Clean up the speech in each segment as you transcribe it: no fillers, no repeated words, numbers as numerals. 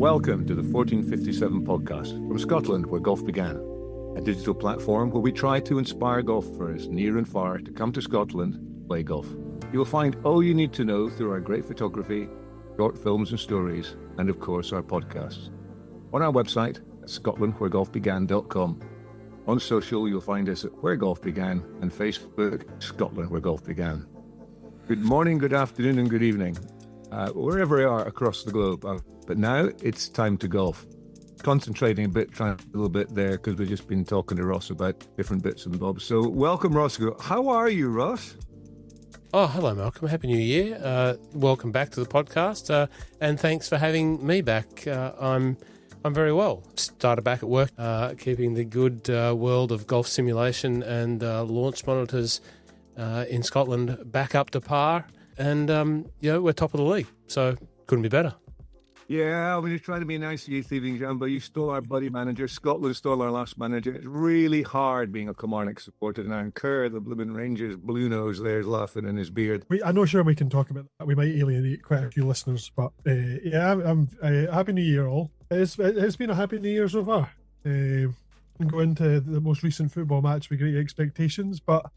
Welcome to the 1457 podcast from Scotland, where golf began, a digital platform where we try to inspire golfers near and far to come to Scotland to play golf. You will find all you need to know through our great photography, short films and stories, and of course our podcasts. On our website at scotlandwheregolfbegan.com. On social, you'll find us at Where Golf Began and Facebook, Scotland Where Golf Began. Good morning, good afternoon, and good evening, wherever you are across the globe. But now it's time to golf. Concentrating trying a little bit there because we've just been talking to Ross about different bits and bobs. So welcome, Ross. How are you, Ross? Oh, hello, Malcolm. Happy New Year. Welcome back to the podcast, and thanks for having me back. I'm very well. Started back at work, keeping the good world of golf simulation and launch monitors in Scotland back up to par. And, we're top of the league, so couldn't be better. Yeah, I mean, he's trying to be nice to you, thieving Jambo. You stole our buddy manager. Scotland stole our last manager. It's really hard being a Kilmarnock supporter now. And Kerr, the blooming Rangers blue nose there, is laughing in his beard. I'm not sure we can talk about that. We might alienate quite a few listeners, but I'm Happy New Year, all. It's been a happy New Year so far. Going to the most recent football match with great expectations, but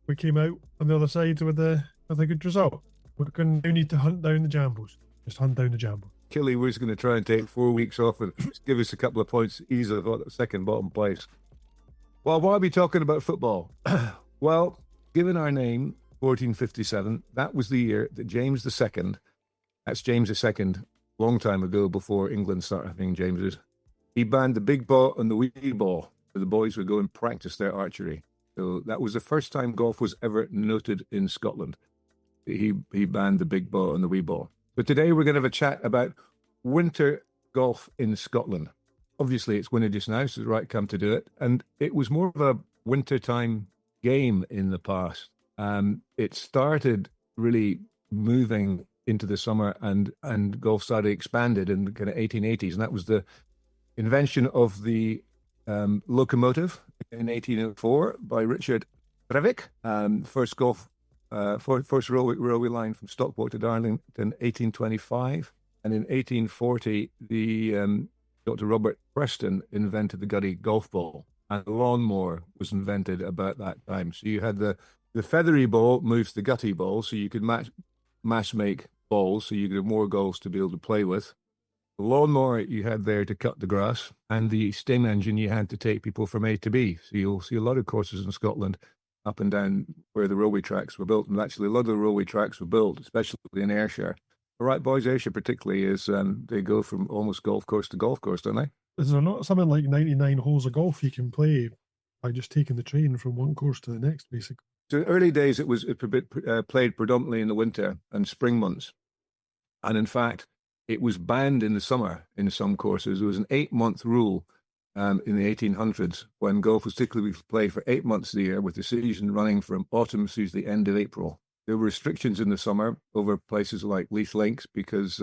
we came out on the other side with a good result. We're going to now need to hunt down the Jambos. Just hunt down the Jambos. Killy was going to try and take 4 weeks off and give us a couple of points easily for the second bottom place. Well, why are we talking about football? Well, given our name, 1457, that was the year that James II, that's James II, long time ago before England started having Jameses, he banned the big ball and the wee ball so the boys would go and practice their archery. So that was the first time golf was ever noted in Scotland. He banned the big ball and the wee ball. But today we're going to have a chat about winter golf in Scotland. Obviously, it's winter just now, so it's the right time to do it. And it was more of a wintertime game in the past. It started really moving into the summer, and golf started expanded in the kind of 1880s. And that was the invention of the locomotive in 1804 by Richard Brevik. First railway line from Stockport to Darlington in 1825. And in 1840, Dr. Robert Preston invented the gutty golf ball. And the lawnmower was invented about that time. So you had the feathery ball moves the gutty ball, so you could mass make balls, so you could have more goals to be able to play with. The lawnmower you had there to cut the grass, and the steam engine you had to take people from A to B. So you'll see a lot of courses in Scotland up and down where the railway tracks were built. And actually, a lot of the railway tracks were built, especially in Ayrshire. All right, boys, Ayrshire particularly is, they go from almost golf course to golf course, don't they? Is there not something like 99 holes of golf you can play by just taking the train from one course to the next, basically? So early days, it played predominantly in the winter and spring months. And in fact, it was banned in the summer in some courses. There was an 8-month rule in the 1800s when golf was typically played for 8 months of the year, with the season running from autumn through the end of April. There were restrictions in the summer over places like Leith Links because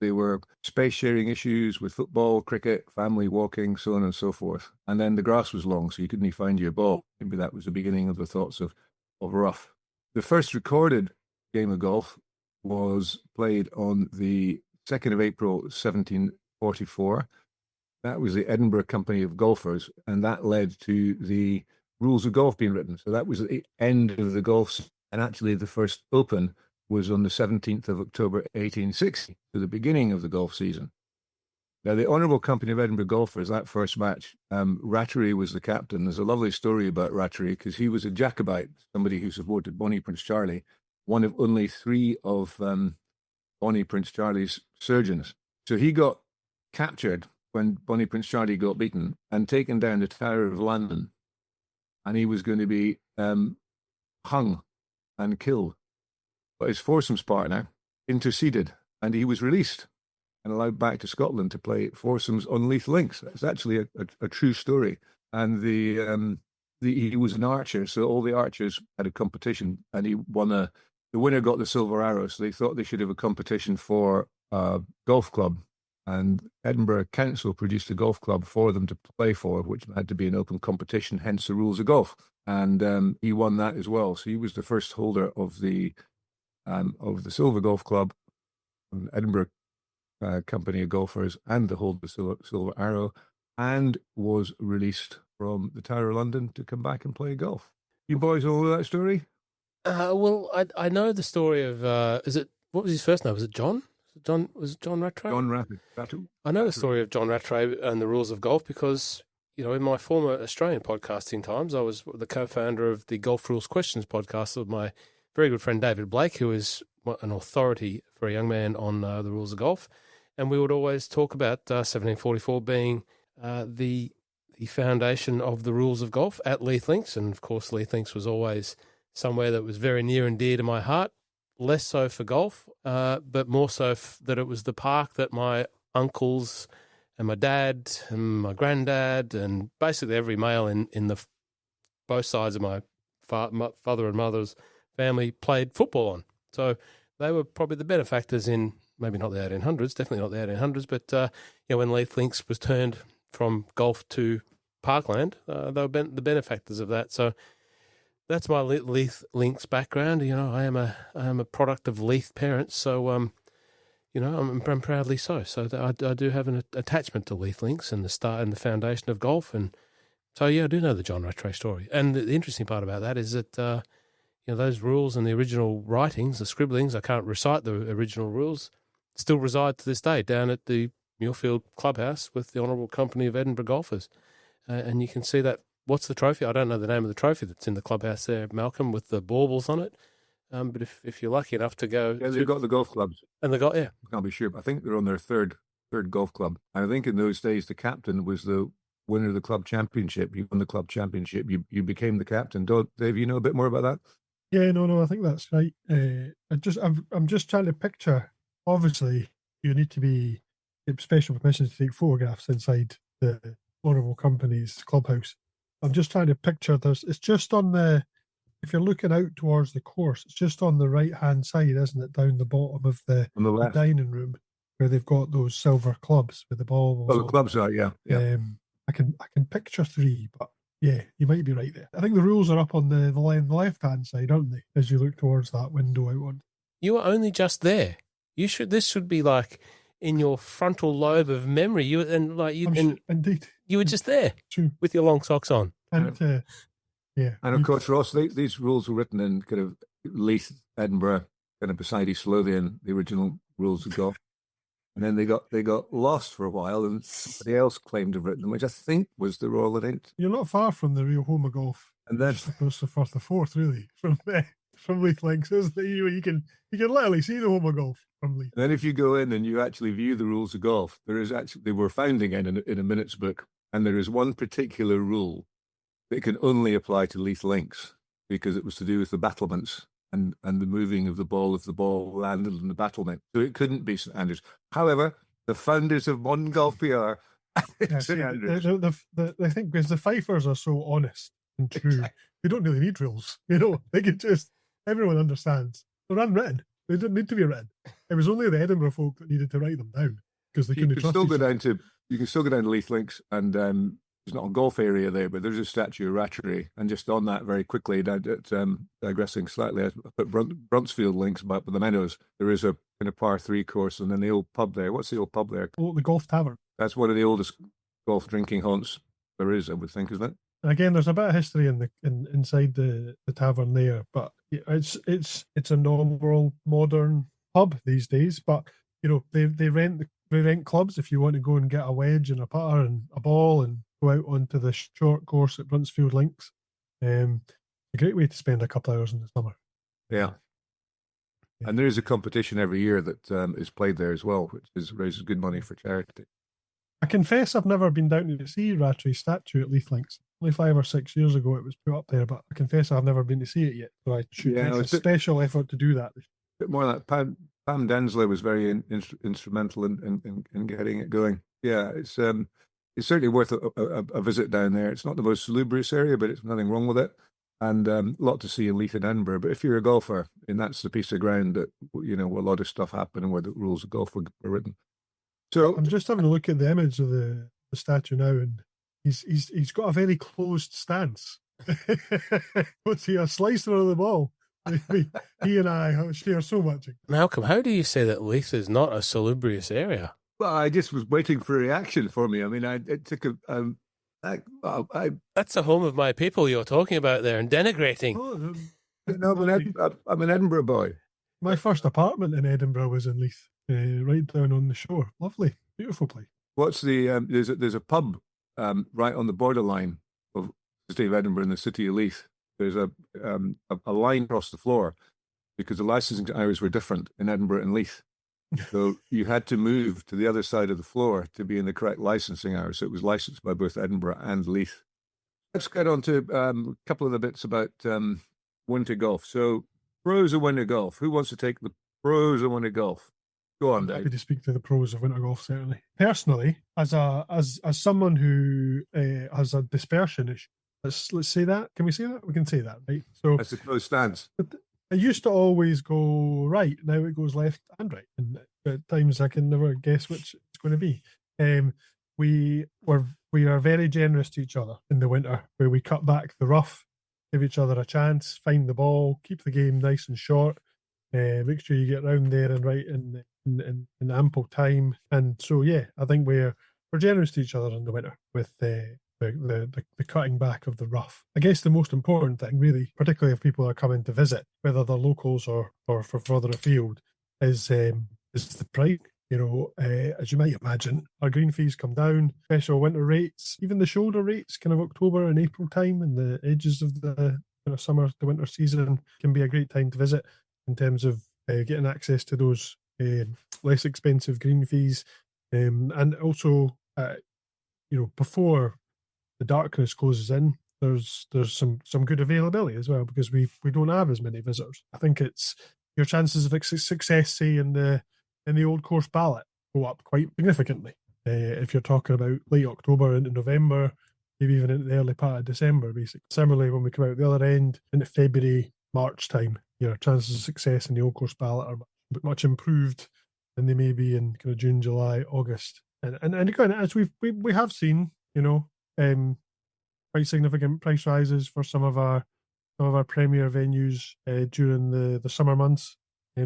there were space sharing issues with football, cricket, family walking, so on and so forth. And then the grass was long, so you couldn't find your ball. Maybe that was the beginning of the thoughts of rough. The first recorded game of golf was played on the 2nd of April, 1744. That was the Edinburgh Company of Golfers, and that led to the rules of golf being written. So that was the end of the golf season. And actually, the first Open was on the 17th of October, 1860, so the beginning of the golf season. Now, the Honourable Company of Edinburgh Golfers, that first match, Rattery was the captain. There's a lovely story about Rattery because he was a Jacobite, somebody who supported Bonnie Prince Charlie, one of only 3 of Bonnie Prince Charlie's surgeons. So he got captured when Bonnie Prince Charlie got beaten and taken down the Tower of London, and he was going to be hung and killed. But his foursomes partner interceded, and he was released and allowed back to Scotland to play foursomes on Leith Links. It's actually a true story. And he was an archer, so all the archers had a competition, and he won the winner got the silver arrow, so they thought they should have a competition for a golf club. And Edinburgh Council produced a golf club for them to play for, which had to be an open competition, hence the rules of golf. And he won that as well. So he was the first holder of the Silver Golf Club, Edinburgh company of golfers and to hold the Silver Arrow, and was released from the Tower of London to come back and play golf. You boys all know that story? Well, I know the story of what was his first name? Was it John? Was it John Rattray? John Rattray. I know the story of John Rattray and the rules of golf because, in my former Australian podcasting times, I was the co-founder of the Golf Rules Questions podcast with my very good friend David Blake, who is an authority for a young man on the rules of golf. And we would always talk about 1744 being the foundation of the rules of golf at Leith Links. And, of course, Leith Links was always somewhere that was very near and dear to my heart, less so for golf, but more so that it was the park that my uncles and my dad and my granddad and basically every male in the both sides of my father and mother's family played football on. So they were probably the benefactors in maybe not the 1800s, definitely not the 1800s, but when Leith Links was turned from golf to parkland, they were the benefactors of that. So that's my Leith Links background. I am a product of Leith parents, so I'm proudly so. So I do have an attachment to Leith Links and the start and the foundation of golf, and so I do know the John Rattray story. And the interesting part about that is that those rules and the original writings, the scribblings, I can't recite the original rules, still reside to this day down at the Muirfield Clubhouse with the Honourable Company of Edinburgh Golfers, and you can see that. What's the trophy? I don't know the name of the trophy that's in the clubhouse there, Malcolm, with the baubles on it. But if you're lucky enough to go... Yeah, they've got the golf clubs. And they got, yeah. I can't be sure, but I think they're on their third golf club. And I think in those days, the captain was the winner of the club championship. You won the club championship. You became the captain. Dave, you know a bit more about that? Yeah, no, I think that's right. I'm just trying to picture, obviously, you need to be special permission to take photographs inside the Honourable Company's clubhouse. I'm just trying to picture this. It's just if you're looking out towards the course, it's just on the right-hand side, isn't it? Down the bottom of the dining room where they've got those silver clubs with the balls. Oh, the clubs are, yeah. I can picture three, but yeah, you might be right there. I think the rules are up on the left-hand side, aren't they? As you look towards that window out on. You are only just there. This should be like in your frontal lobe of memory. Indeed. You were just there. True. With your long socks on. And yeah. And of course, Ross, these rules were written in kind of Leith, Edinburgh, kind of beside East Lothian, the original rules of golf. And then they got lost for a while, and somebody else claimed to have written them, which I think was the Royal Edit. You're not far from the real home of golf. And then it's the Firth of Forth, really, from Leith Links, isn't it? You can literally see the home of golf from Leith. And then if you go in and you actually view the rules of golf, they were found again in a minutes book, and there is one particular rule that can only apply to Leith Links because it was to do with the battlements and the moving of the ball if the ball landed in the battlement. So it couldn't be St Andrews. However, the founders of modern golf PR, St Andrews. I think because the Fifers are so honest and true, they don't really need rules. They can just, everyone understands. They're unwritten. They didn't need to be written. It was only the Edinburgh folk that needed to write them down because they couldn't trust You can still go down to Leith Links, and there's not a golf area there, but there's a statue of Rattray. And just on that, very quickly, digressing slightly, I put Bruntsfield Links back with the Meadows. There is a kind of par 3 course, and then the old pub there. What's the old pub there? Oh, the Golf Tavern. That's one of the oldest golf drinking haunts there is, I would think, isn't it? And again, there's a bit of history inside the tavern there, but it's a normal modern pub these days. But they rent clubs if you want to go and get a wedge and a putter and a ball and go out onto the short course at Bruntsfield Links. A great way to spend a couple of hours in the summer. Yeah. And there is a competition every year that is played there as well, which raises good money for charity. I confess I've never been down to see Rattray's statue at Leith Links. Only 5 or 6 years ago it was put up there, but I confess I've never been to see it yet. So I should make a special effort to do that. A bit more like Pam Densler was very instrumental in getting it going. Yeah, it's certainly worth a visit down there. It's not the most salubrious area, but it's nothing wrong with it. And a lot to see in Leith and Edinburgh. But if you're a golfer, and that's the piece of ground that, where a lot of stuff happened and where the rules of golf were written. So I'm just having a look at the image of the statue now, and he's got a very closed stance. What's he, a slicer of the ball? He and I share so much. Malcolm, how do you say that Leith is not a salubrious area? Well, I just was waiting for a reaction from you. I mean, it took a. That's the home of my people you're talking about there and denigrating. Oh, no, I'm an Edinburgh boy. My first apartment in Edinburgh was in Leith, right down on the shore. Lovely, beautiful place. What's the there's a pub right on the borderline of the city of Edinburgh and the city of Leith. There's a line across the floor because the licensing hours were different in Edinburgh and Leith. So you had to move to the other side of the floor to be in the correct licensing hours. So it was licensed by both Edinburgh and Leith. Let's get on to a couple of the bits about winter golf. So pros of winter golf. Who wants to take the pros of winter golf? Go on, Dave. Happy to speak to the pros of winter golf, certainly. Personally, as someone who has a dispersion issue, let's say that. Can we say that? We can say that, right? So I suppose stands. It used to always go right. Now it goes left and right, and at times I can never guess which it's going to be. We are very generous to each other in the winter, where we cut back the rough, give each other a chance, find the ball, keep the game nice and short. Make sure you get round there and right in ample time. And so, yeah, I think we're generous to each other in the winter with the cutting back of the rough. I guess the most important thing, really, particularly if people are coming to visit, whether they're locals or for further afield, is the price. You know, as you might imagine, our green fees come down, special winter rates, even the shoulder rates, kind of October and April time, and the edges of the summer to winter season can be a great time to visit in terms of getting access to those less expensive green fees, and also, before the darkness closes in, there's some good availability as well, because we don't have as many visitors. I think it's your chances of success, say in the old course ballot, go up quite significantly. If you're talking about late October into November, maybe even into the early part of December, basically. Similarly, when we come out the other end into February, March time, your chances of success in the old course ballot are much improved than they may be in kind of June, July, August. And again, as we have seen, quite significant price rises for some of our premier venues during the summer months.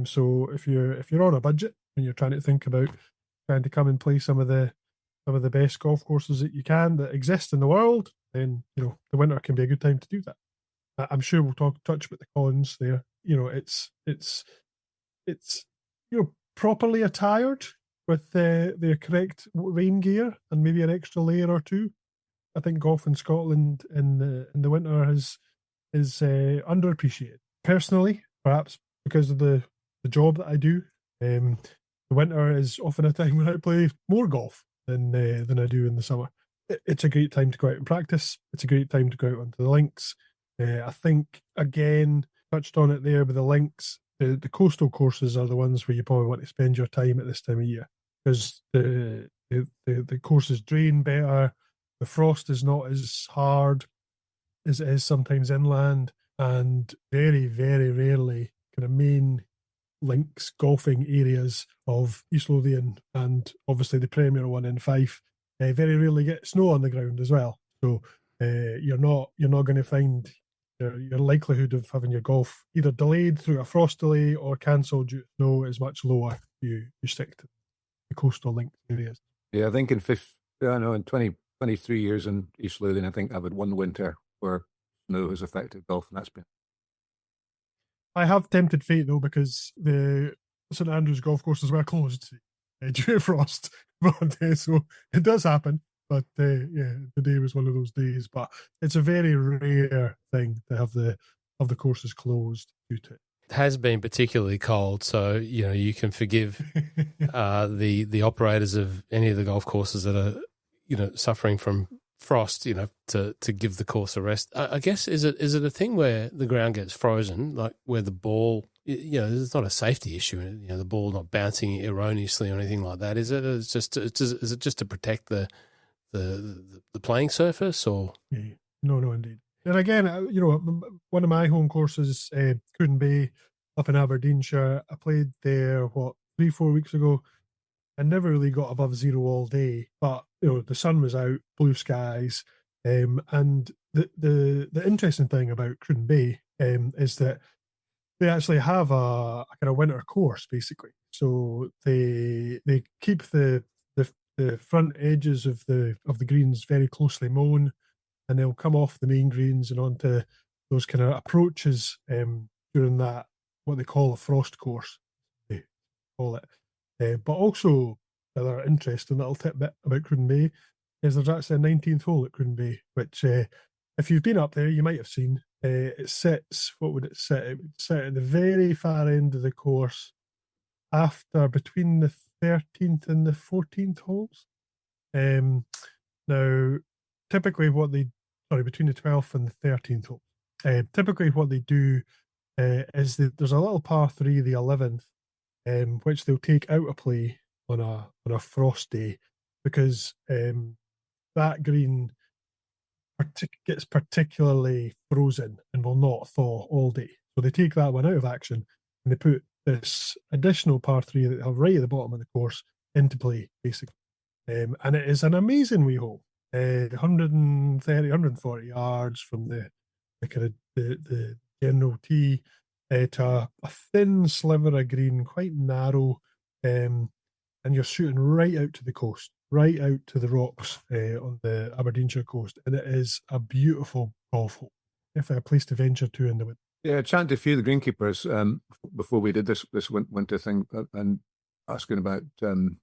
So if you're on a budget and you're trying to think about trying to come and play some of the best golf courses that exist in the world, then the winter can be a good time to do that. I'm sure we'll touch about the cons there. It's properly attired with the correct rain gear and maybe an extra layer or two. I think golf in Scotland in the winter is underappreciated. Personally, perhaps because of the job that I do, the winter is often a time when I play more golf than I do in the summer. It's a great time to go out and practice. It's a great time to go out onto the links. I think, again, touched on it there with the links, the coastal courses are the ones where you probably want to spend your time at this time of year, because the courses drain better. The frost is not as hard as it is sometimes inland, and very, very rarely kind of main links golfing areas of East Lothian and obviously the premier one in Fife very rarely get snow on the ground as well. So you're not going to find your likelihood of having your golf either delayed through a frost delay or cancelled due to snow is much lower. You stick to the coastal link areas. Yeah, I think in 23 years in East Lothian, I think I've had one winter where snow has affected golf, and that's been. I have tempted fate though, because the St Andrews golf courses were closed due to frost, but so it does happen. But today was one of those days. But it's a very rare thing to have the courses closed due to it. It has been particularly cold, so you can forgive the operators of any of the golf courses that are suffering from frost, to give the course a rest. I guess is it a thing where the ground gets frozen, like where the ball, it's not a safety issue, the ball not bouncing erroneously or anything like that, is it? Is it just to protect the playing surface, or? Yeah. No, indeed. And again, one of my home courses, Cruden Bay, up in Aberdeenshire. I played there 3-4 weeks ago. I never really got above zero all day, but the sun was out, blue skies, and the interesting thing about Cruden Bay is that they actually have a kind of winter course basically. So they keep the front edges of the greens very closely mown, and they'll come off the main greens and onto those kind of approaches during that what they call a frost course. They call it, but also another interesting little tidbit about Cruden Bay is there's actually a 19th hole at Cruden Bay, which if you've been up there, you might have seen. It sits, what would it sit? It would sit at the very far end of the course after between the 13th and the 14th holes. Now, typically between the 12th and the 13th hole. Typically what they do is there's a little par 3, the 11th, which they'll take out of play on a frost day because that green gets particularly frozen and will not thaw all day. So they take that one out of action and they put this additional par 3 that they have right at the bottom of the course into play, basically. And it is an amazing wee hole. 130, 140 yards from the kind of the general tee to a thin sliver of green, quite narrow, and you're shooting right out to the coast, right out to the rocks on the Aberdeenshire coast, and it is a beautiful golf hole. Definitely a place to venture to in the winter. Yeah, chatting to a few of the greenkeepers before we did this winter thing and asking about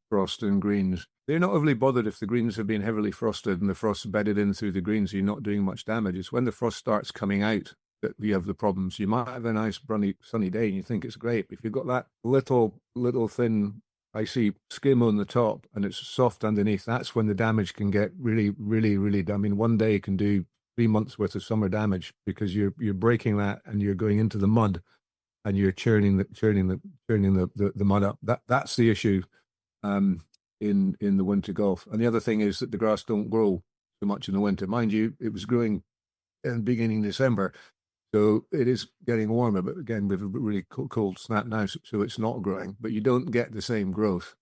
frost and greens. They're not overly bothered if the greens have been heavily frosted and the frost's bedded in through the greens, so you're not doing much damage. It's when the frost starts coming out that you have the problems. You might have a nice, sunny day and you think it's great. But if you've got that little thin, icy skim on the top and it's soft underneath, that's when the damage can get really, really, really. I mean, one day can do 3 months worth of summer damage because you're breaking that and you're going into the mud and you're churning the mud up. That's the issue in the winter golf. And the other thing is that the grass don't grow so much in the winter. Mind you, it was growing in beginning December, so it is getting warmer. But again, with a really cold snap now, so it's not growing. But you don't get the same growth.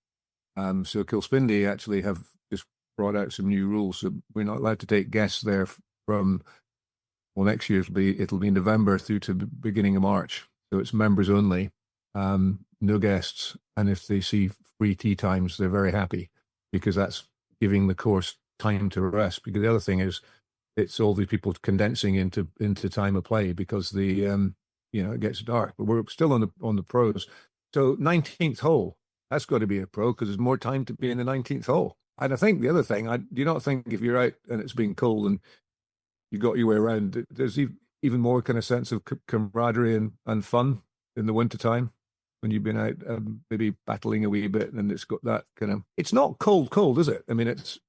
So Kilspindie actually have just brought out some new rules. So we're not allowed to take guests there from next year it'll be November through to the beginning of March. So it's members only, no guests. And if they see free tee times, they're very happy because that's giving the course time to rest. Because the other thing is, it's all these people condensing into time of play because it gets dark. But we're still on the pros. So 19th hole, that's got to be a pro because there's more time to be in the 19th hole. And I think the other thing, do you not think if you're out and it's been cold and you got your way around, there's even more kind of sense of camaraderie and fun in the wintertime when you've been out maybe battling a wee bit and it's got that kind of, it's not cold, is it? I mean, it's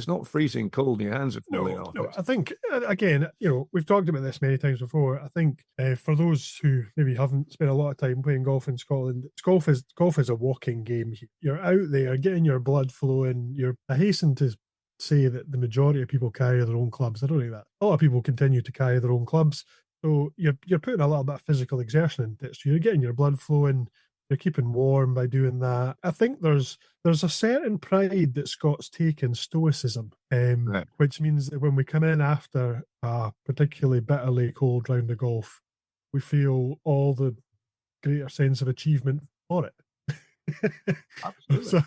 not freezing cold and your hands are falling off. No, I think, again, we've talked about this many times before. I think for those who maybe haven't spent a lot of time playing golf in Scotland, golf is a walking game. You're out there getting your blood flowing. I hasten to say that the majority of people carry their own clubs. I don't know that. A lot of people continue to carry their own clubs. So you're putting a little bit of physical exertion into it. So you're getting your blood flowing. You're keeping warm by doing that. I think there's a certain pride that Scots take in stoicism, right, which means that when we come in after a particularly bitterly cold round of golf, we feel all the greater sense of achievement for it. Absolutely. So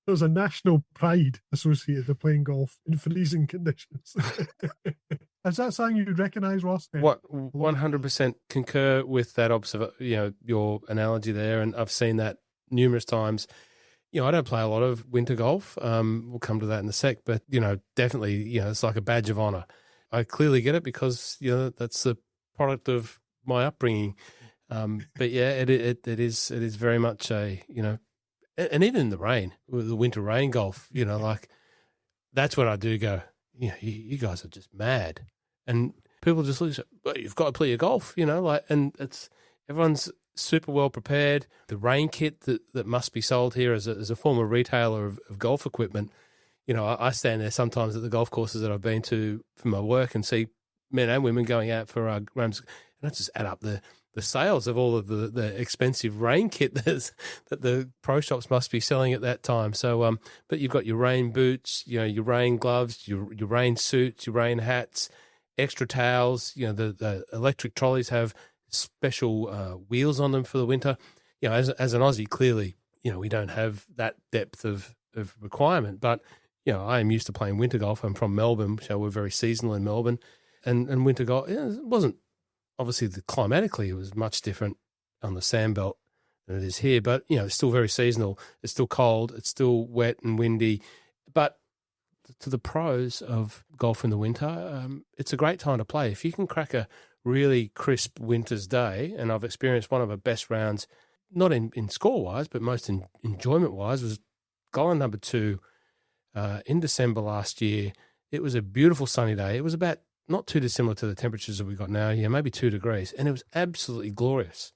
there's a national pride associated with playing golf in freezing conditions. Is that something you'd recognise, Ross? What 100% concur with that your analogy there, and I've seen that numerous times. I don't play a lot of winter golf. We'll come to that in a sec, but definitely, it's like a badge of honour. I clearly get it because that's the product of my upbringing. But yeah, it is very much a and even in the rain, with the winter rain golf, that's when I do go, you guys are just mad. And people just look, well, you've got to play your golf, and everyone's super well prepared. The rain kit that must be sold here as a former retailer of golf equipment, I stand there sometimes at the golf courses that I've been to for my work and see men and women going out for rams, and I just add up the sales of all of the expensive rain kit that the pro shops must be selling at that time. So, but you've got your rain boots, your rain gloves, your rain suits, your rain hats, extra towels. The electric trolleys have special wheels on them for the winter. You know, as an Aussie, clearly, you know, we don't have that depth of requirement. But, you know, I am used to playing winter golf. I'm from Melbourne, so we're very seasonal in Melbourne. And winter golf, it wasn't, obviously, climatically, it was much different on the sandbelt than it is here. But, you know, it's still very seasonal. It's still cold. It's still wet and windy. But to the pros of golf in the winter, it's a great time to play. If you can crack a really crisp winter's day, and I've experienced one of the best rounds, not in score-wise, but most in enjoyment-wise, was Golden number 2 in December last year. It was a beautiful sunny day. It was about not too dissimilar to the temperatures that we got now, maybe 2 degrees, and it was absolutely glorious.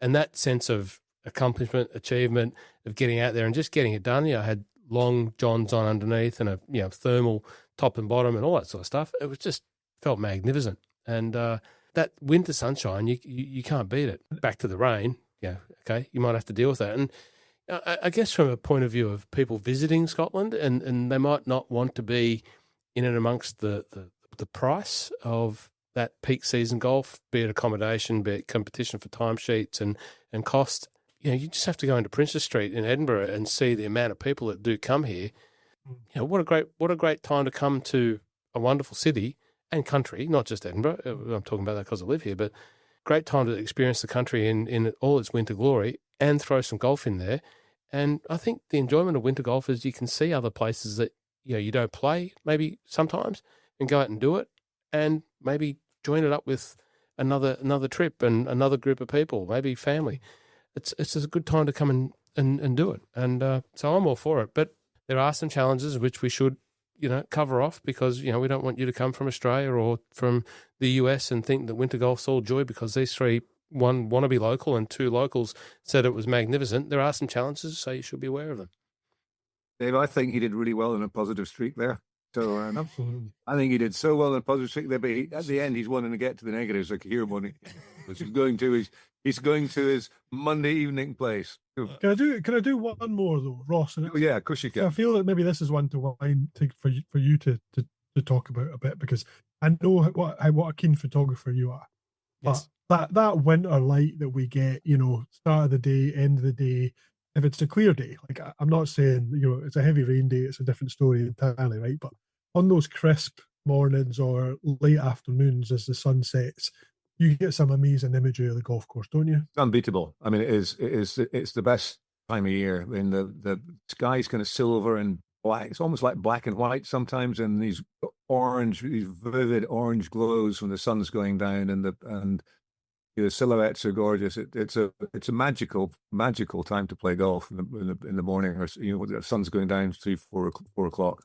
And that sense of accomplishment, achievement, of getting out there and just getting it done, I had long johns on underneath and a thermal top and bottom and all that sort of stuff. It was just felt magnificent. And that winter sunshine, you can't beat it. Back to the rain, okay, you might have to deal with that. And I guess from a point of view of people visiting Scotland, and they might not want to be in and amongst the price of that peak season golf, be it accommodation, be it competition for timesheets and cost. You just have to go into Princess Street in Edinburgh and see the amount of people that do come here. What a great time to come to a wonderful city and country, not just Edinburgh. I'm talking about that because I live here, but great time to experience the country in all its winter glory and throw some golf in there. And I think the enjoyment of winter golf is you can see other places that you don't play maybe sometimes, and go out and do it, and maybe join it up with another trip and another group of people, maybe family. It's a good time to come and do it. And so I'm all for it. But there are some challenges which we should, cover off, because, we don't want you to come from Australia or from the US and think that winter golf's all joy because these three, one want to be local and two locals said it was magnificent. There are some challenges, so you should be aware of them. Dave, I think he did really well in a positive streak there. So Absolutely. I think he did so well in a positive streak there, but at the end he's wanting to get to the negatives. I could hear him on it. He's going to his Monday evening place. Can I do one more though, Ross? Oh, yeah, of course you can. I feel that maybe this is one for you to talk about a bit, because I know what a keen photographer you are. Yes. But that winter light that we get, start of the day, end of the day, if it's a clear day, like I'm not saying, it's a heavy rain day, it's a different story entirely, right? But on those crisp mornings or late afternoons as the sun sets, you get some amazing imagery of the golf course, don't you? It's unbeatable. I mean, it's the best time of year. I mean, the sky's kind of silver and black. It's almost like black and white sometimes, and these vivid orange glows when the sun's going down, and the silhouettes are gorgeous. It's a magical time to play golf in the morning, or the sun's going down 4 o'clock,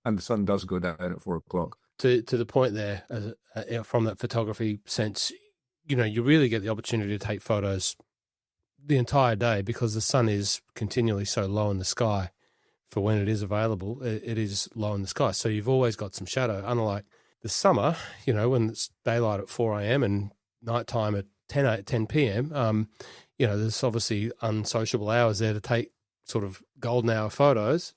and the sun does go down at 4 o'clock. To the point there, from that photography sense, you really get the opportunity to take photos the entire day because the sun is continually so low in the sky. For when it is available, it is low in the sky, so you've always got some shadow. Unlike the summer, when it's daylight at 4 a.m. and nighttime at 10 p.m., there's obviously unsociable hours there to take sort of golden hour photos,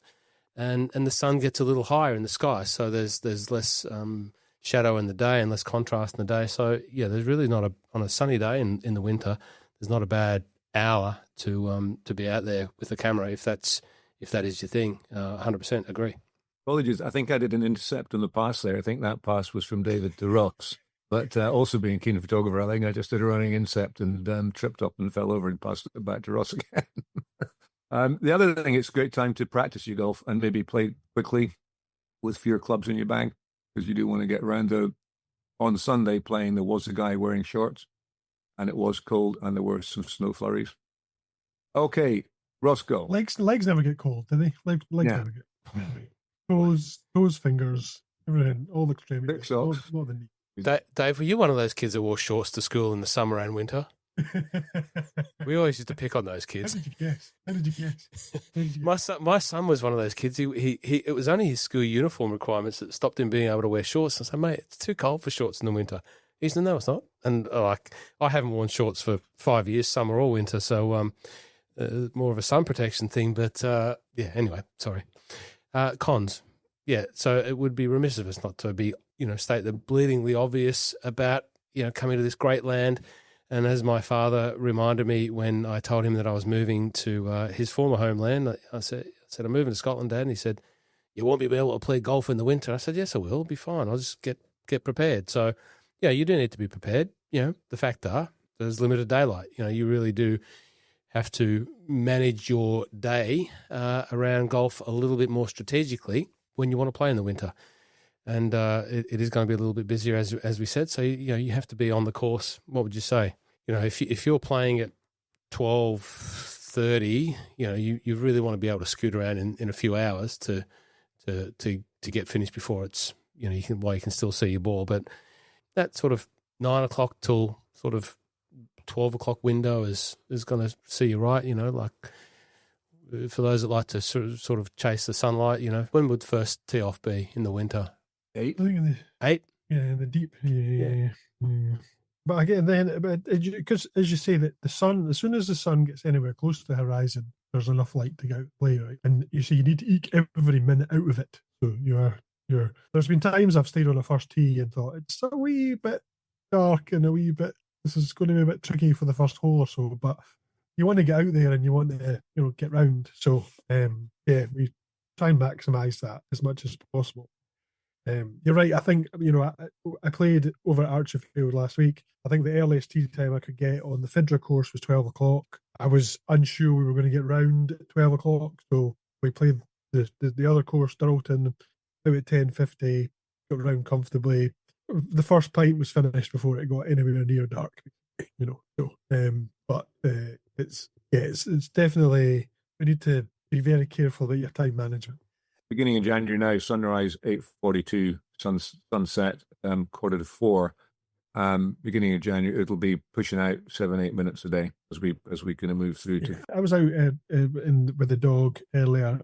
and the sun gets a little higher in the sky, so there's less shadow in the day and less contrast in the day. So there's really not on a sunny day in the winter, there's not a bad hour to be out there with the camera if that is your thing. 100% agree. Apologies, I think I did an intercept on the pass there. I think that pass was from David to Ross. But also being a keen photographer, I think I just did a running incept and tripped up and fell over and passed it back to Ross again. The other thing, it's a great time to practice your golf and maybe play quickly with fewer clubs in your bag, because you do want to get around on Sunday playing. There was a guy wearing shorts, and it was cold, and there were some snow flurries. Okay, Ross, go. Legs never get cold, do they? Legs never get toes, fingers, everything, all the extremities. Not the knee. Dave, were you one of those kids that wore shorts to school in the summer and winter? We always used to pick on those kids. How did you guess? My son was one of those kids. He it was only his school uniform requirements that stopped him being able to wear shorts. I said, mate, it's too cold for shorts in the winter. He said, no, it's not. And I haven't worn shorts for 5 years, summer or winter, so more of a sun protection thing. But anyway, sorry. Cons. Yeah, so it would be remiss of us not to be, state the bleedingly obvious about, coming to this great land And as my father reminded me when I told him that I was moving to his former homeland, I said, I'm moving to Scotland, Dad. And he said, you won't be able to play golf in the winter. I said, yes, I will. It'll be fine. I'll just get prepared. So, yeah, you do need to be prepared. The fact are, there's limited daylight. You really do have to manage your day around golf a little bit more strategically when you want to play in the winter. And it is going to be a little bit busier, as we said. So, you have to be on the course. What would you say? If you're playing at 12:30, you really want to be able to scoot around in a few hours to get finished before it's, you can still see your ball. But that sort of 9 o'clock till sort of 12 o'clock window is going to see you right, like for those that like to sort of chase the sunlight, when would first tee off be in the winter? 8. I think in the 8? Yeah, in the deep. Yeah. But again, because as you say, that the sun, as soon as the sun gets anywhere close to the horizon, there's enough light to get out and play, right? And you see, you need to eke every minute out of it. So you're. There's been times I've stayed on a first tee and thought it's a wee bit dark and a wee bit. This is going to be a bit tricky for the first hole or so, but you want to get out there and you want to, get round. So we try and maximise that as much as possible. You're right. I think, I played over at Archerfield last week. I think the earliest tee time I could get on the Fidra course was 12 o'clock. I was unsure we were going to get round at 12 o'clock. So we played the other course, Duralton, out at 10:50, got round comfortably. The first pint was finished before it got anywhere near dark, but it's definitely, we need to be very careful about your time management. Beginning in January now, sunrise 8:42, sunset 3:45. Beginning of January, it'll be pushing out 7-8 minutes a day as we kind of move through to. I was out with the dog earlier.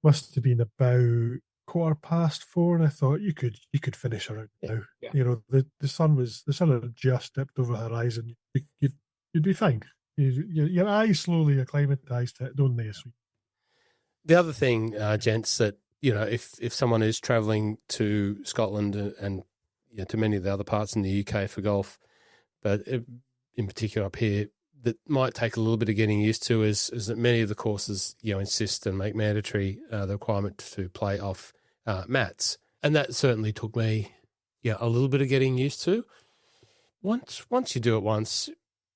Must have been about 4:15, and I thought you could finish around now. Yeah. The sun had just dipped over the horizon. You'd be fine. Your eyes slowly acclimatise to it, don't they? The other thing, gents, that if someone is travelling to Scotland and to many of the other parts in the UK for golf, but in particular up here, that might take a little bit of getting used to is that many of the courses insist and make mandatory the requirement to play off mats, and that certainly took me a little bit of getting used to. Once you do it once,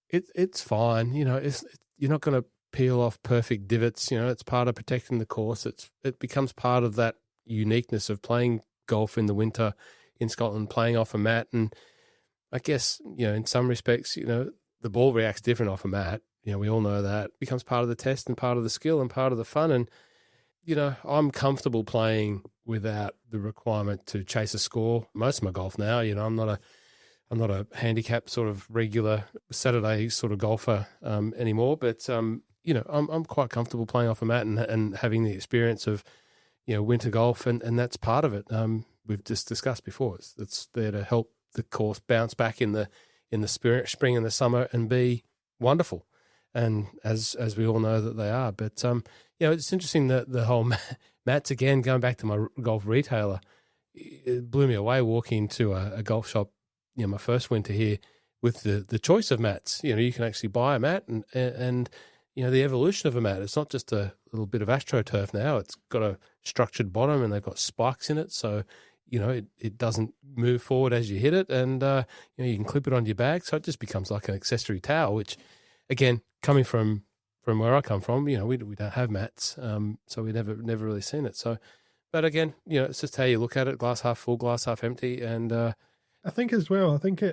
it's fine. You're not going to peel off perfect divots. It's part of protecting the course. It becomes part of that uniqueness of playing golf in the winter in Scotland, playing off a mat. And I guess, in some respects, the ball reacts different off a mat. We all know that. It becomes part of the test and part of the skill and part of the fun. And, I'm comfortable playing without the requirement to chase a score. Most of my golf now, I'm not a handicap sort of regular Saturday sort of golfer anymore, but I'm quite comfortable playing off a mat and having the experience of winter golf, and that's part of it. We've just discussed before. It's there to help the course bounce back in the spring and the summer and be wonderful, and as we all know that they are. But it's interesting that the whole mats, again, going back to my golf retailer, it blew me away walking into a golf shop. My first winter here with the choice of mats. You can actually buy a mat and the evolution of a mat. It's not just a little bit of AstroTurf now. It's got a structured bottom and they've got spikes in it. So, it doesn't move forward as you hit it. And, you can clip it on your bag. So it just becomes like an accessory towel, which, again, coming from where I come from, we don't have mats. So we never really seen it. So, but again, it's just how you look at it, glass half full, glass half empty. And, I think as well, I think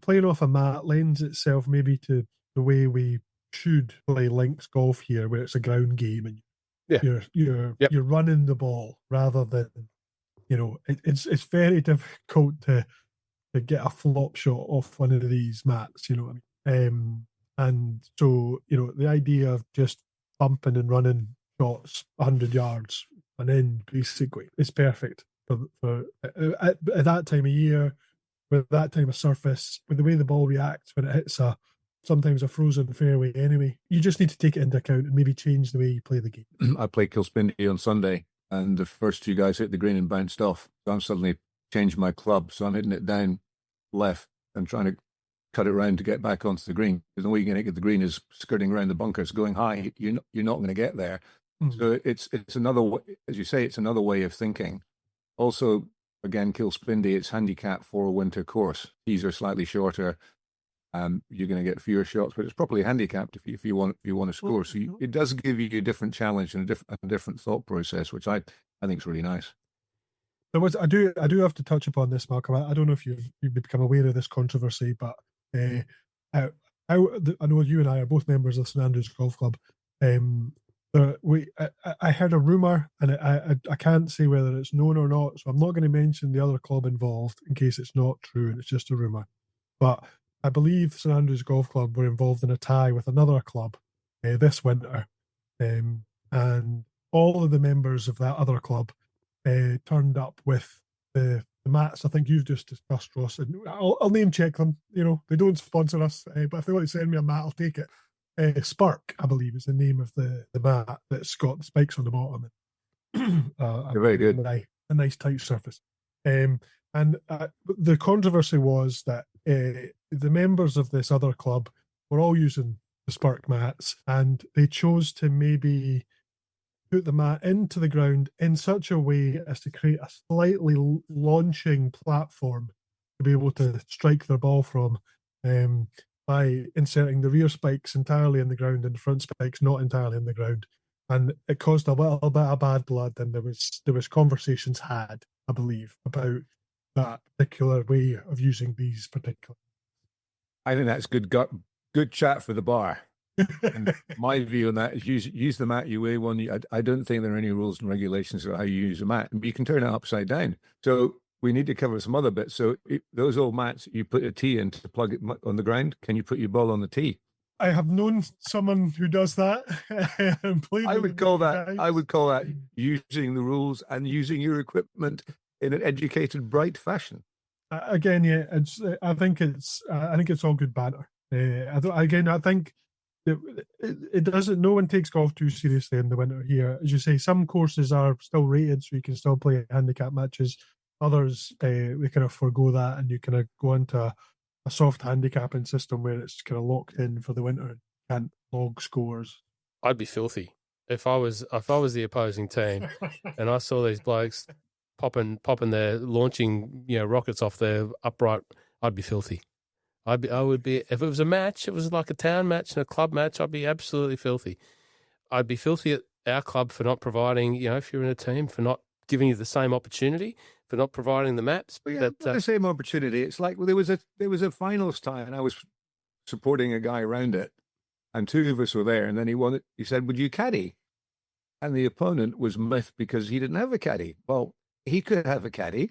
playing off a mat lends itself maybe to the way we should play links golf here, where it's a ground game and you're running the ball rather than it's very difficult to get a flop shot off one of these mats. And so the idea of just bumping and running shots 100 yards and then basically is perfect for at that time of year, with that type of surface, with the way the ball reacts when it hits sometimes a frozen fairway anyway. You just need to take it into account and maybe change the way you play the game. I played Kilspindy on Sunday, and the first two guys hit the green and bounced off. So I'm suddenly changed my club, so I'm hitting it down left and trying to cut it round to get back onto the green. Because the way you're going to get the green is skirting around the bunkers, going high. You're not going to get there. So it's another way, as you say, it's another way of thinking. Also, again, Kilspindie, it's handicap for a winter course. Tees are slightly shorter. You're going to get fewer shots, but it's properly handicapped if you want to score. So it does give you a different challenge and a different thought process, which I think is really nice. I do have to touch upon this, Malcolm. I don't know if you've become aware of this controversy, but I know you and I are both members of St Andrews Golf Club. I heard a rumor, and I can't say whether it's known or not, so I'm not going to mention the other club involved in case it's not true and it's just a rumor. But I believe St Andrews Golf Club were involved in a tie with another club this winter, and all of the members of that other club turned up with the mats I think you've just discussed, Ross. And I'll name check them. You know, they don't sponsor us, but if they want to send me a mat, I'll take it. Spark, I believe, is the name of the mat that's got the spikes on the bottom. Very good. A nice tight surface. And the controversy was that the members of this other club were all using the Spark mats, and they chose to maybe put the mat into the ground in such a way as to create a slightly launching platform to be able to strike their ball from, by inserting the rear spikes entirely in the ground and the front spikes not entirely in the ground. And it caused a little bit of bad blood, and there was conversations had, I believe, about that particular way of using these particular. I think that's good chat for the bar. And my view on that is use the mat you weigh. I don't think there are any rules and regulations for how you use a mat, but you can turn it upside down. So we need to cover some other bits. So those old mats, you put a tee in to plug it on the ground. Can you put your ball on the tee? I have known someone who does that. I would call that using the rules and using your equipment in an educated, bright fashion. Again, yeah, I think it's all good banter. I think it doesn't. No one takes golf too seriously in the winter here. As you say, some courses are still rated, so you can still play handicap matches. Others, they kind of forgo that, and you kind of go into a soft handicapping system where it's kind of locked in for the winter and can't log scores. I'd be filthy if I was the opposing team and I saw these blokes popping their launching rockets off their upright. I'd be filthy. I would be, if it was a match, it was like a town match and a club match, I'd be absolutely filthy. I'd be filthy at our club for not providing, if you're in a team, for not giving you the same opportunity, for not providing the maps. Well, yeah, the same opportunity. It's like, well, there was a finals tie and I was supporting a guy around it and two of us were there, and then he said, would you caddy? And the opponent was miffed because he didn't have a caddy. Well, he could have a caddy.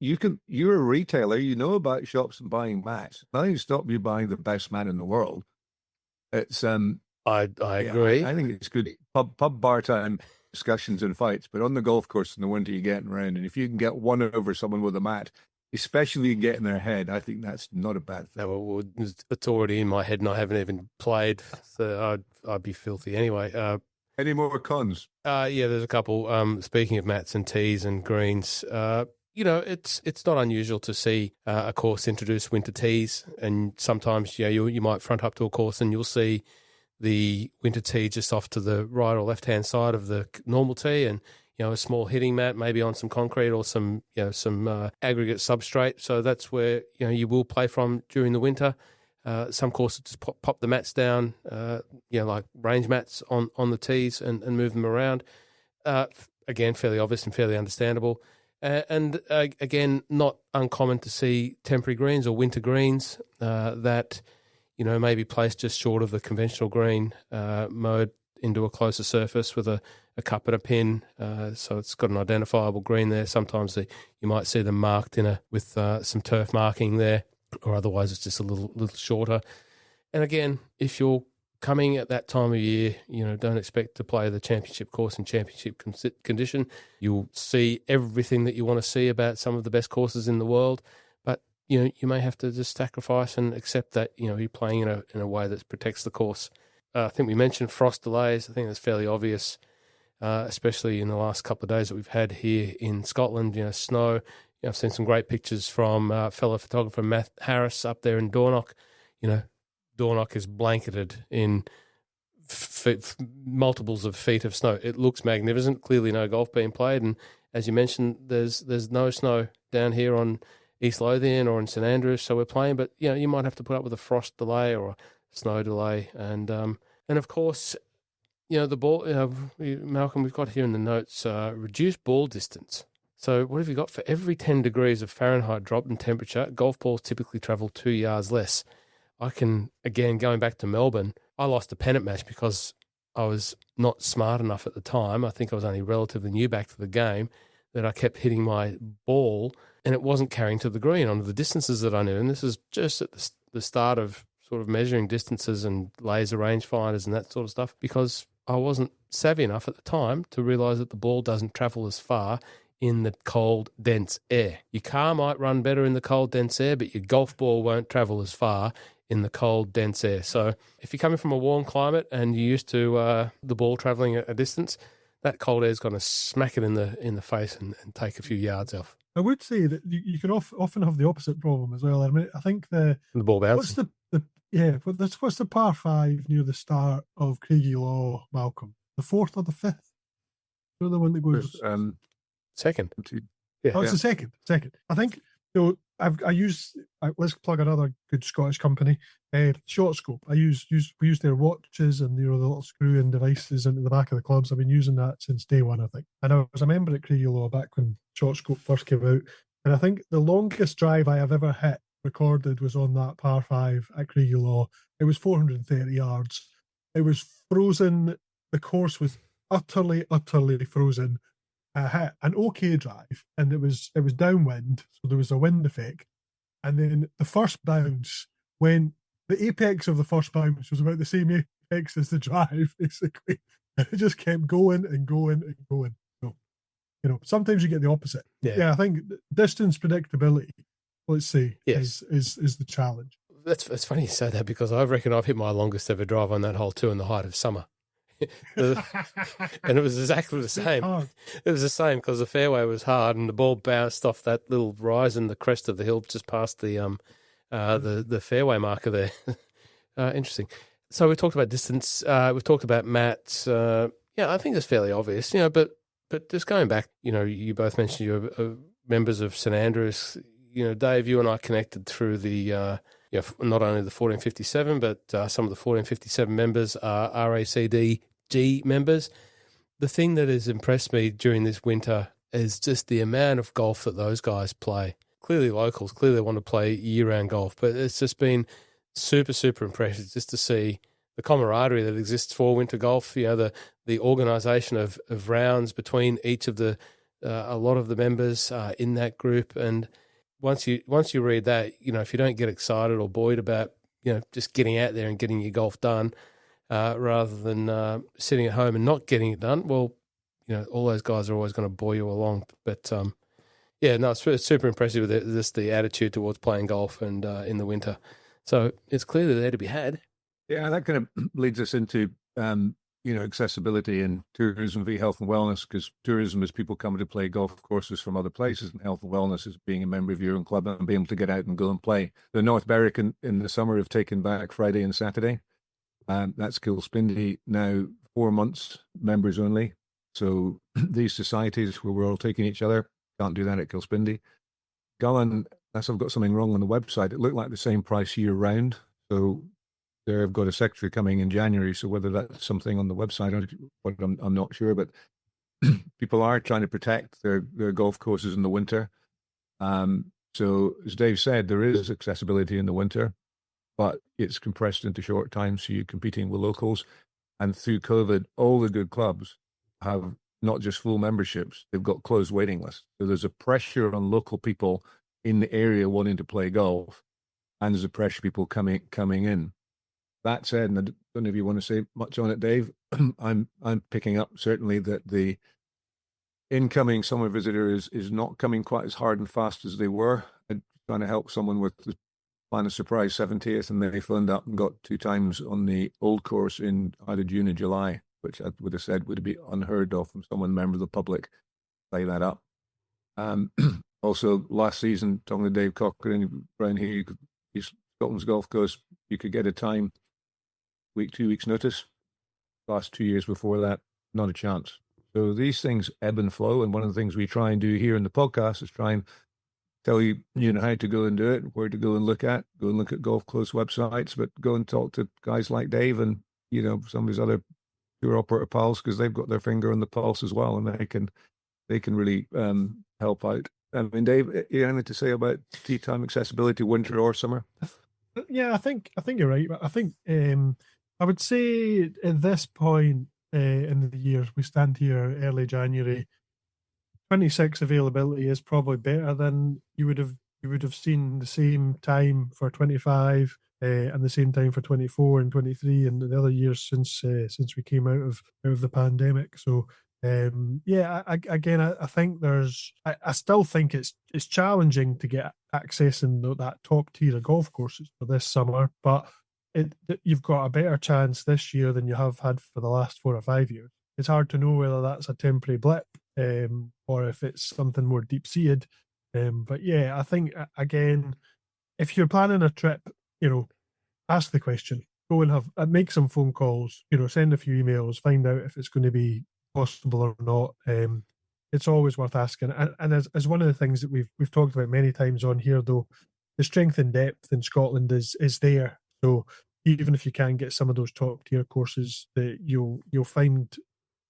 You're a retailer, you know about shops and buying mats. Nothing stops you buying the best mat in the world. It's I agree. I think it's good pub bar time discussions and fights, but on the golf course in the winter you're getting around, and if you can get one over someone with a mat, especially get in their head, I think that's not a bad thing. No, well, it's already in my head and I haven't even played, so I'd be filthy anyway. Any more cons? Yeah, there's a couple. Speaking of mats and tees and greens, it's not unusual to see a course introduce winter tees, and sometimes you might front up to a course and you'll see the winter tee just off to the right or left hand side of the normal tee, and a small hitting mat maybe on some concrete or some aggregate substrate. So that's where you will play from during the winter. Some courses just pop the mats down, like range mats on the tees and move them around. Again, fairly obvious and fairly understandable. And again, not uncommon to see temporary greens or winter greens that, may be placed just short of the conventional green, mowed into a closer surface with a cup and a pin. So it's got an identifiable green there. Sometimes you might see them marked with some turf marking there, or otherwise it's just a little shorter. And again, if you're coming at that time of year, don't expect to play the championship course in championship condition. You'll see everything that you want to see about some of the best courses in the world, but you may have to just sacrifice and accept that you're playing in a way that protects the course. I think we mentioned frost delays. I think that's fairly obvious, especially in the last couple of days that we've had here in Scotland. Snow. I've seen some great pictures from fellow photographer Matt Harris up there in Dornoch. Dornoch is blanketed in multiples of feet of snow. It looks magnificent. Clearly, no golf being played, and as you mentioned, there's no snow down here on East Lothian or in St Andrews, so we're playing. But you might have to put up with a frost delay or a snow delay, and of course, the ball. Malcolm, we've got here in the notes reduced ball distance. So what have you got? For every 10 degrees of Fahrenheit drop in temperature, golf balls typically travel 2 yards less. I can, again, going back to Melbourne, I lost a pennant match because I was not smart enough at the time. I think I was only relatively new back to the game, that I kept hitting my ball and it wasn't carrying to the green on the distances that I knew. And this is just at the start of sort of measuring distances and laser rangefinders and that sort of stuff, because I wasn't savvy enough at the time to realise that the ball doesn't travel as far in the cold, dense air. Your car might run better in the cold, dense air, but your golf ball won't travel as far in the cold, dense air. So if you're coming from a warm climate and you're used to the ball travelling a distance, that cold air is going to smack it in the face and take a few yards off. I would say that you can often have the opposite problem as well. I mean, I think the ball bouncing. What's the par 5 near the start of Craigie Law, Malcolm? The 4th or the 5th? You're the one that goes second. Yeah. Oh, it's the second. I think let's plug another good Scottish company, Short Scope. We use their watches and the little screw-in devices into the back of the clubs. I've been using that since day one, I think. And I was a member at Craigie Law back when Short Scope first came out. And I think the longest drive I have ever hit recorded was on that par 5 at Craigie Law. It was 430 yards. It was frozen. The course was utterly frozen. I hit an okay drive, and it was downwind, so there was a wind effect. And then the first bounce, when the apex of the first bounce was about the same apex as the drive, basically, and it just kept going and going and going. So, sometimes you get the opposite. Yeah, I think distance predictability, let's say, is the challenge. That's funny you say that, because I reckon I've hit my longest ever drive on that hole too in the height of summer. And it was exactly the same. It was the same because the fairway was hard and the ball bounced off that little rise in the crest of the hill just past the fairway marker there. Interesting. So we talked about distance. We've talked about Matt. I think it's fairly obvious. But just going back, you both mentioned you're members of St Andrews. Dave, you and I connected through the not only the 1457, but some of the 1457 members are RACDG members. The thing that has impressed me during this winter is just the amount of golf that those guys play. Clearly locals, clearly want to play year-round golf, but it's just been super, super impressive just to see the camaraderie that exists for winter golf, the organisation of rounds between each of a lot of the members in that group. And once you read that, if you don't get excited or buoyed about, just getting out there and getting your golf done, rather than sitting at home and not getting it done, well, all those guys are always going to buoy you along. But it's super impressive with the attitude towards playing golf and in the winter. So it's clearly there to be had. Yeah, that kind of leads us into accessibility and tourism v health and wellness, because tourism is people coming to play golf courses from other places, and health and wellness is being a member of your own club and being able to get out and go and play. The North Berwick in the summer have taken back Friday and Saturday. That's Kilspindie now 4 months, members only. So these societies where we're all taking each other can't do that at Kilspindie. Gullen, unless I've got something wrong on the website, it looked like the same price year round. So they've got a secretary coming in January, so whether that's something on the website, I'm not sure. But people are trying to protect their golf courses in the winter. So as Dave said, there is accessibility in the winter, but it's compressed into short time, so you're competing with locals. And through COVID, all the good clubs have not just full memberships, they've got closed waiting lists. So there's a pressure on local people in the area wanting to play golf, and there's a pressure people coming in. That said, and I don't know if you want to say much on it, Dave, I'm picking up certainly that the incoming summer visitor is not coming quite as hard and fast as they were. I'm trying to help someone with the plan a surprise 70th, and they phoned up and got 2 times on the old course in either June or July, which I would have said would be unheard of from someone, member of the public, play that up. Also, last season, talking to Dave Cochran around here, Scotland's Golf Coast, you could get a time, 2 weeks notice. Last 2 years before that, not a chance. So these things ebb and flow. And one of the things we try and do here in the podcast is try and tell you, how to go and do it, where to go and look at Golf Close websites, but go and talk to guys like Dave and, some of his other tour operator pals, because they've got their finger on the pulse as well, and they can really help out. I mean, Dave, you have anything to say about tee time accessibility, winter or summer? Yeah, I think you're right. I think I would say at this point in the year, we stand here early January. 26 availability is probably better than you would have seen the same time for 25 and the same time for 24 and 23 and the other years since we came out of the pandemic. So I think I still think it's challenging to get access in that top tier of golf courses for this summer, but you've got a better chance this year than you have had for the last 4 or 5 years. It's hard to know whether that's a temporary blip or if it's something more deep-seated. But yeah, I think, again, if you're planning a trip, ask the question. Go and make some phone calls, send a few emails, find out if it's going to be possible or not. It's always worth asking. And as one of the things that we've talked about many times on here, though, the strength and depth in Scotland is there. So even if you can get some of those top-tier courses, that you'll find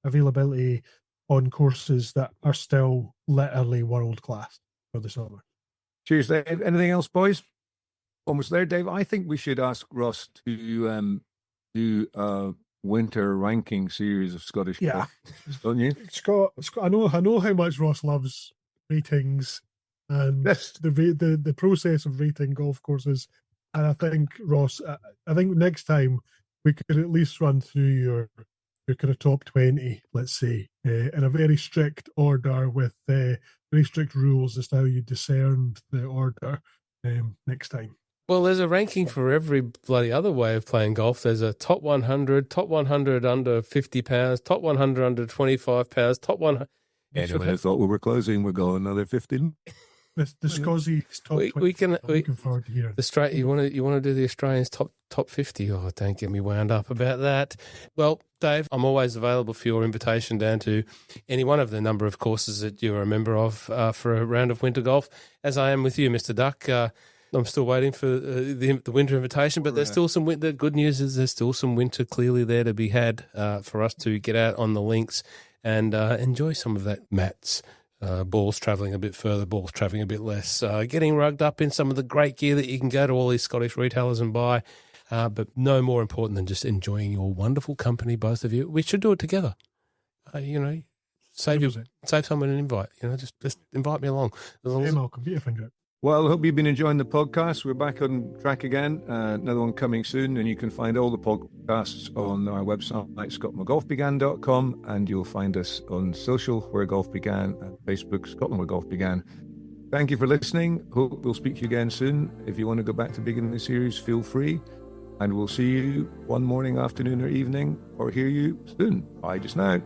availability on courses that are still literally world class for the summer. Cheers, Dave. Anything else, boys? Almost there, Dave. I think we should ask Ross to do a winter ranking series of Scottish golf. Don't you? Scott, I know how much Ross loves ratings and the process of rating golf courses. And I think, Ross, I think next time we could at least run through your kind of top 20, let's say, in a very strict order with very strict rules as to how you discern the order next time. Well, there's a ranking for every bloody other way of playing golf. There's a top 100, top 100 under 50 pounds, top 100 under 25 pounds, top 100. Anyway, I thought we were closing. We're going another 15. The Scozzies top 20. Looking forward to hearing. You want to do the Australians top 50? Oh, don't get me wound up about that. Well, Dave, I'm always available for your invitation down to any one of the number of courses that you're a member of for a round of winter golf, as I am with you, Mr. Duck. I'm still waiting for the winter invitation, but there's still some winter. The good news is there's still some winter clearly there to be had for us to get out on the links and enjoy some of that mats. Balls travelling a bit further, balls travelling a bit less, getting rugged up in some of the great gear that you can go to all these Scottish retailers and buy, but no more important than just enjoying your wonderful company, both of you. We should do it together. Save someone an invite. Just invite me along. Malcolm, get your finger out. Well, I hope you've been enjoying the podcast. We're back on track again. Another one coming soon, and you can find all the podcasts on our website, scotlandwheregolfbegan.com, and you'll find us on social, Where Golf Began, and Facebook, Scotland Where Golf Began. Thank you for listening. Hope we'll speak to you again soon. If you want to go back to the beginning of the series, feel free, and we'll see you one morning, afternoon, or evening, or hear you soon. Bye just now.